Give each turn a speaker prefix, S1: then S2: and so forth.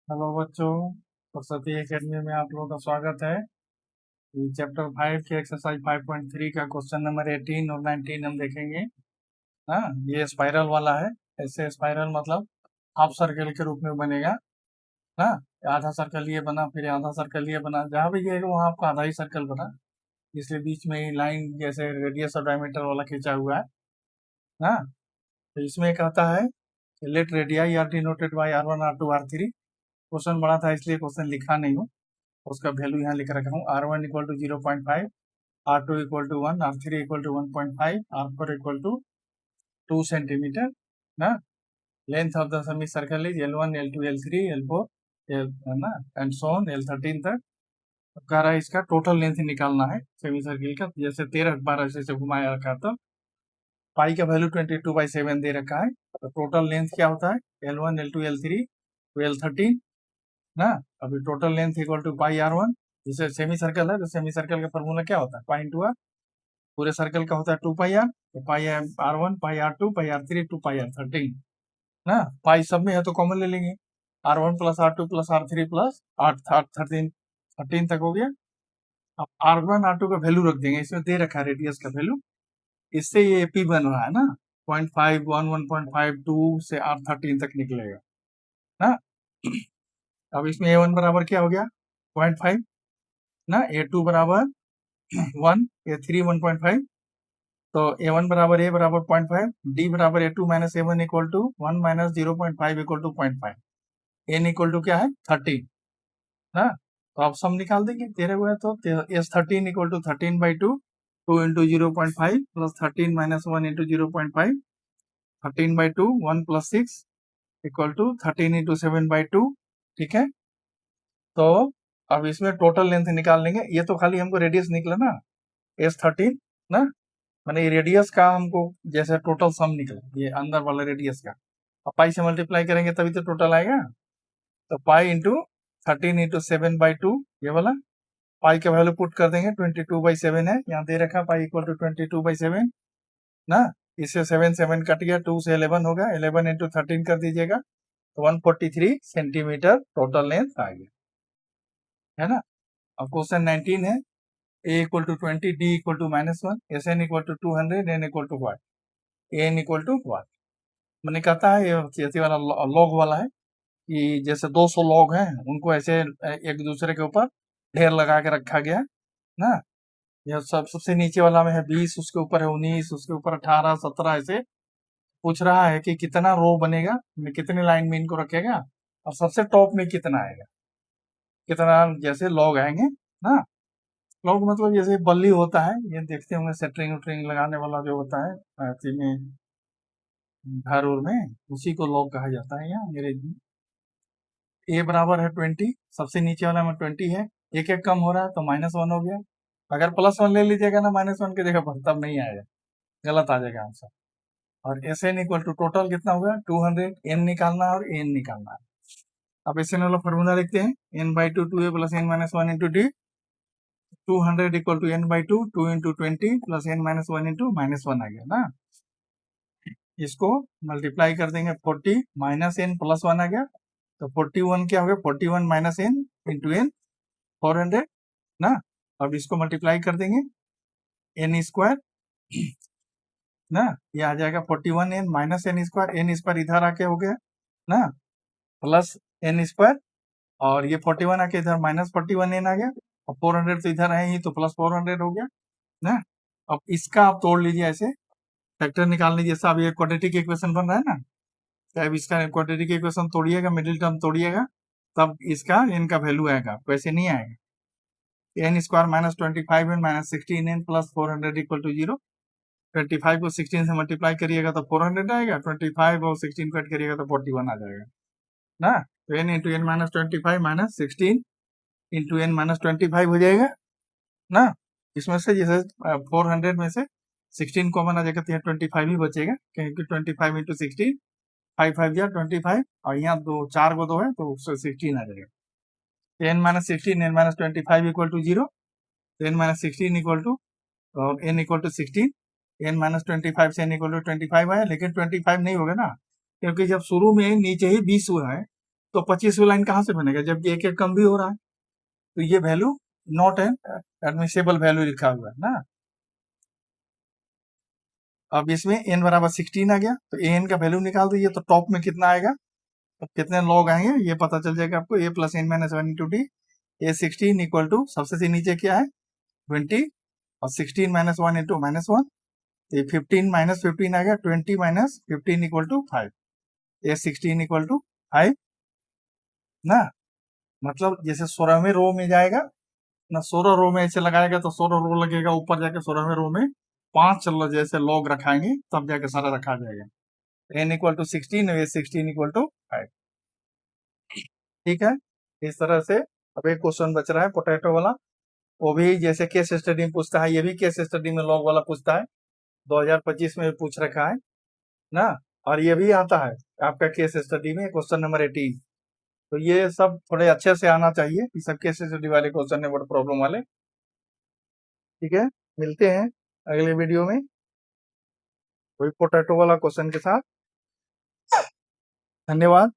S1: Hello बच्चों, Saraswati academy में आप लोगों का स्वागत है। चैप्टर 5 के एक्सरसाइज 5.3 का क्वेश्चन नंबर 18 और 19 हम देखेंगे। हाँ, ये स्पाइरल वाला है। ऐसे स्पाइरल मतलब हाफ सर्कल के रूप में बनेगा। हाँ, आधा सर्कल ये बना, फिर आधा सर्कल ये बना, जहाँ भी गिरेगा वहाँ आपका आधा ही सर्कल बना, इसलिए बीच में ही लाइन जैसे रेडियस और डायमीटर वाला खींचा हुआ है। हाँ, तो इसमें कहता है let radii are denoted by R1 R2 R3। Question बड़ा था इसलिए क्वेश्चन लिखा नहीं हूँ, उसका वैल्यू यहाँ लिख रखा हूँ। R1 equal to 0.5, R2 equal to 1, R3 equal to 1.5, R4 equal to 2 centimetre ना। Length of the semi circle is L1 L2 L3 L4 L ना एंड सो ऑन L13 तक। कह रहा है इसका टोटल लेंथ निकालना है सेमी सर्किल का। जैसे 13-12 से घुमाया रखा था, पाई का वैल्यू 22/7 दे रखा है, तो टोटल लेंथ क्या होता है L1 L2 L3 L13 ना। अभी total length equal to pi R1। जैसे सेमी सर्कल है तो सेमी सर्कल का फॉर्मूला क्या होता है, पाई इंटू आर। पूरे सर्कल का होता है 2 पाई आर, तो पाई R1 पाई R2 पाई R3 2 पाई R13 ना। पाई सब में है तो कॉमन ले लेंगे, R1 plus R2 plus R3 plus R13 तक हो गया। अब R1 R2 का वैल्यू रख देंगे, इसमें दे रखा है रेडियस का वैल्यू, इससे ये एपी बन रहा है ना। 0.5 1 1.5 2 से R13 तक निकलेगा ना। अब इसमें A1 बराबर क्या हो गया 0.5 ना, A2 बराबर 1, A3 1.5, तो A1 बराबर A बराबर 0.5, D बराबर A2 minus A1 equal to 1 minus 0.5 equal to 0.5, N equal to क्या है 13 ना। तो आप सम निकाल देंगे, तेरे हुए तो S13 equal to 13/2, 2 into 0.5 plus 13 minus 1 into 0.5, 13/2 1 plus 6 equal to 13 into 7/2। ठीक है, तो अब इसमें टोटल लेंथ निकाल लेंगे। ये तो खाली हमको रेडियस निकला ना S13 ना, मैंने रेडियस का हमको जैसे टोटल सम निकला ये अंदर वाला रेडियस का, अब पाई से मल्टीप्लाई करेंगे तभी तो टोटल आएगा। तो पाई इंटू 13 इंटू 7/2 ये वाला, पाई का वैल्यू पुट कर देंगे 22/7 है, यहाँ दे रखा पाई इक्वल टू 22/7 ना। इससे 7 7 कट गया, 2 से 11 होगा, 11 इंटू 13 कर दीजिएगा तो 143 सेंटीमीटर टोटल लेंथ आ गया, है ना। अब क्वेश्चन 19 है, A equal to 20, D equal to -1, SN equal to 200, N equal to what, AN equal to what। मैंने कहता है ये वाला लॉग वाला है कि जैसे 200 लॉग हैं, उनको ऐसे एक दूसरे के ऊपर ढेर लगा के रखा गया ना। यह सबसे नीचे वाला में है 20, उसके ऊपर है 19, उसके ऊपर 18 17, ऐसे पूछ रहा है कि कितना रो बनेगा, कितने लाइन में इनको रखेगा, और सबसे टॉप में कितना आएगा, कितना जैसे लॉग आएंगे ना। लॉग मतलब जैसे बल्ली होता है, ये देखते होंगे सेटरिंग उटरिंग लगाने वाला जो होता है में घर उर में, उसी को लॉग कहा जाता है यहाँ अंग्रेजी में। ए बराबर है 20, सबसे नीचे वाला में 20 है, एक एक कम हो रहा है तो -1 हो गया। अगर +1 ले लीजिएगा ना -1 की जगह पर, तब नहीं आएगा, गलत आ जाएगा आंसर। और S N equal to total कितना होगा 200, एन निकालना है और एन निकालना है। अब एस एन वाला फॉर्मूला लिखते हैं, n/2 2a plus n minus 1 into D, 200 equal to n/2 2 into 20 plus n minus 1 into -1 आ गया ना। इसको मल्टीप्लाई कर देंगे 40 माइनस n प्लस 1 आ गया, तो 41 क्या हो गया 41 माइनस n इंटू n 400 ना। अब इसको मल्टीप्लाई कर देंगे n स्क्वायर ना, ये आ जाएगा 41n माइनस n स्क्वायर इधर आके हो गया ना, प्लस n स्क्वायर, और ये 41 आके इधर -41n आ गया, और 400 तो इधर है ही तो प्लस 400 हो गया ना। अब इसका आप तोड़ लीजिए, ऐसे फैक्टर निकाल लीजिए, सब ये क्वाड्रेटिक इक्वेशन बन रहा है ना। तो अब इसका क्वाड्रेटिक इक्वेशन तोड़िएगा, मिडिल टर्म तोड़िएगा, तब इसका n का वैल्यू आएगा, वैसे नहीं आएगा। n square -25n minus 16n plus 400 equal to 0। 25 को 16 से मल्टीप्लाई करिएगा तो 400 आएगा, 25 और 16 कट करिएगा तो 41 आ जाएगा ना। तो n into N minus 25 minus 16 into N minus 25 हो जाएगा ना। इसमें से जैसे 400 में से 16 कॉमन आ जाएगा तो यहाँ 25 ही बचेगा, क्योंकि 25 इंटू 16 5 5 या 25, और यहाँ 4 को 2 है तो 16 आ जाएगा। n minus 16 n minus 25 equal to 0, n minus 16 equal to, और n equal to 16, n minus 25 से n इक्वल टू 25 आया, लेकिन 25 नहीं होगा ना, क्योंकि जब शुरू में नीचे ही 20 हुआ है तो 25वीं लाइन कहाँ से बनेगा, जबकि एक एक कम भी हो रहा है, तो ये value not an admissible value लिखा हुआ है ना। अब इसमें n बराबर 16 आ गया, तो an का वैल्यू निकाल दीजिए, तो टॉप में कितना आएगा, तो कितने लॉग आएंगे ये पता चल जाएगा आपको। a plus n minus 1 into D, A 16 equal to सबसे से नीचे क्या है 20 और 16 माइनस 1 इंटू माइनस 1, ये 15 माइनस 15 आ गया, 20 minus 15 equal to 5, A 16 equal to 5 ना। मतलब जैसे 16वें रो में जाएगा ना, 16 रो में ऐसे लगाएगा तो 16 रो लगेगा, ऊपर जाके 16वें रो में 5 जैसे लॉग रखाएंगे तब जाके सारा रखा जाएगा। n equal to 16, A 16 equal to 5। ठीक है, इस तरह से। अब एक क्वेश्चन बच रहा है पोटैटो वाला, वो भी जैसे केस स्टडी में पूछता है, ये भी केस स्टडी में लॉग वाला पूछता है, 2025 में भी पूछ रखा है ना। और ये भी आता है आपका केस स्टडी में क्वेश्चन नंबर 18। तो ये सब थोड़े अच्छे से आना चाहिए, ये सब केस स्टडी वाले क्वेश्चन है, वर्ड प्रॉब्लम वाले। ठीक है, मिलते हैं अगले वीडियो में वही पोटैटो वाला क्वेश्चन के साथ। धन्यवाद।